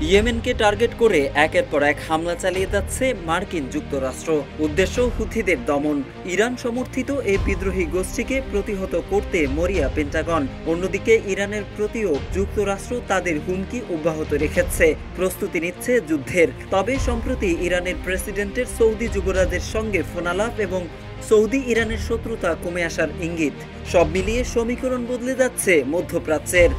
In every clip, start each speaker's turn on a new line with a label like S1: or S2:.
S1: ইয়েমেনকে target করে একের পর এক হামলা চালিয়ে যাচ্ছে মার্কিন যুক্তরাষ্ট্র। উদ্দেশ্য হুথিদের দমন। ইরান সমর্থিত এই বিদ্রোহী গোষ্ঠীকে প্রতিহত করতে মরিয়া পেন্টাগন। অন্যদিকে ইরানের প্রতিও যুক্তরাষ্ট্র তাদের হুমকি অব্যাহত রেখেছে, প্রস্তুতি নিচ্ছে যুদ্ধের। তবে সম্প্রতি ইরানের প্রেসিডেন্টের সৌদি যুবরাজের সঙ্গে ফোনালাপ এবং সৌদি ইরানের শত্রুতা কমে আসার ইঙ্গিত। সব মিলিয়ে সমীকরণ বদলে যাচ্ছে মধ্যপ্রাচ্যের।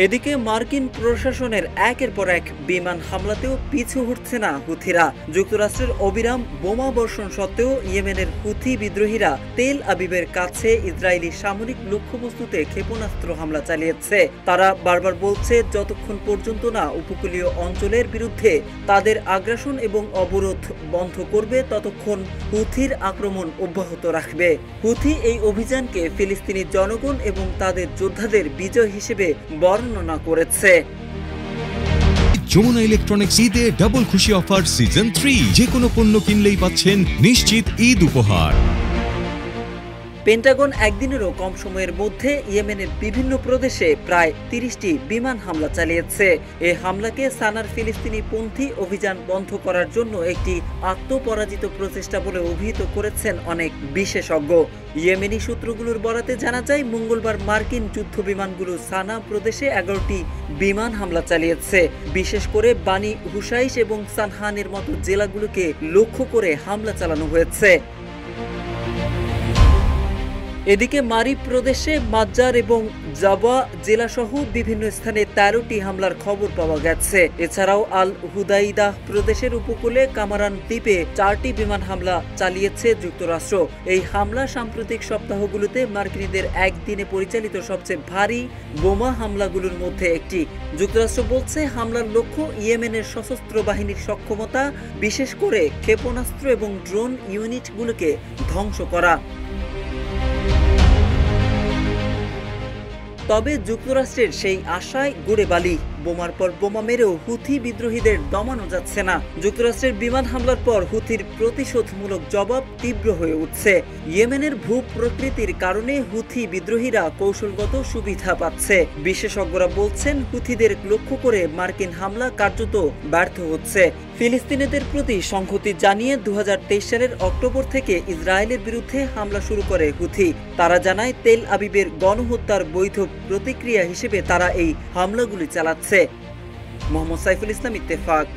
S1: এদিকে মার্কিন প্রশাসনের একের পর এক বিমান হামলাতেও পিছু হটছে না হুথিরা। যুক্তরাষ্ট্রের অবিরাম বোমা বর্ষণ সত্ত্বেও ইয়েমেনের হুথি বিদ্রোহীরা তেল আবিবের কাছে ইসরায়েলি সামরিক লক্ষ্যবস্তুতে ক্ষেপণাস্ত্র হামলা চালিয়েছে। তারা বারবার বলছে যতক্ষণ পর্যন্ত না উপকূলীয় অঞ্চলের বিরুদ্ধে তাদের আগ্রাসন এবং অবরোধ বন্ধ করবে ততক্ষণ হুথির আক্রমণ অব্যাহত রাখবে। হুথি এই অভিযানকে ফিলিস্তিনি জনগণ এবং তাদের যোদ্ধাদের বিজয় হিসেবে বর্ণনা করেছে।
S2: যমুনা ইলেকট্রনিক্স ঈদে ডাবল খুশি অফার সিজন 3, যে কোনো পণ্য কিনলেই পাচ্ছেন নিশ্চিত ঈদ উপহার।
S1: পেন্টাগন একদিনেরও কম সময়ের মধ্যে ইয়েমেনের বিভিন্ন প্রদেশে প্রায় 30টি বিমান হামলা চালিয়েছে। এই হামলাকে সানার ফিলিস্তিনি পন্থী অভিযান বন্ধ করার জন্য একটি আত্মপরাজিত প্রচেষ্টা বলে অভিহিত করেছেন অনেক বিশেষজ্ঞ। ইয়েমেনি সূত্রগুলোর বরাতে জানা যায়, মঙ্গলবার মার্কিন যুদ্ধ বিমানগুলো সানা প্রদেশে 11টি বিমান হামলা চালিয়েছে। বিশেষ করে বানি হুসাইশ এবং সানহানের মতো জেলাগুলোকে লক্ষ্য করে হামলা চালানো হয়েছে। এদিকে মারি প্রদেশে মাজ্জার এবং জাবা জেলাসহ বিভিন্ন স্থানে 13টি হামলার খবর পাওয়া গেছে। এছাড়াও আল হুদাইদাহ প্রদেশের উপকূলে কামারান দ্বীপে 4টি বিমান হামলা চালিয়েছে যুক্তরাষ্ট্র। এই হামলা সাম্প্রতিক সপ্তাহগুলোতে মার্কিনীদের একদিনে পরিচালিত সবচেয়ে ভারী বোমা হামলাগুলোর মধ্যে একটি। যুক্তরাষ্ট্র বলছে হামলার লক্ষ্য ইয়েমেনের সশস্ত্র বাহিনীর সক্ষমতা, বিশেষ করে ক্ষেপণাস্ত্র এবং ড্রোন ইউনিটগুলোকে ধ্বংস করা। তবে যুক্তরাষ্ট্রের সেই আশায় গুড়ে বালি। বোমার পর বোমা মেরেও হুথি বিদ্রোহীদের দমানো যাচ্ছে না। যুক্তরাষ্ট্রের বিমান হামলার পর হুথির প্রতিশোধমূলক জবাব তীব্র হয়ে উঠছে। ইয়েমেনের ভূ প্রকৃতির কারণে হুথি বিদ্রোহীরা কৌশলগত সুবিধা পাচ্ছে। বিশেষজ্ঞরা বলছেন হুথিদের লক্ষ্য করে মার্কিন হামলা কার্যত ব্যর্থ হচ্ছে। ফিলিস্তিনিদের প্রতি সংহতি জানিয়ে 2023 সালের অক্টোবর থেকে ইসরায়েলের বিরুদ্ধে হামলা শুরু করে হুথি। তারা জানায় তেল আবিবের গণহত্যার বৈধ প্রতিক্রিয়া হিসেবে তারা এই হামলাগুলি চালাচ্ছে। মোহাম্মদ সাইফুল ইসলাম, ইত্তেফাক।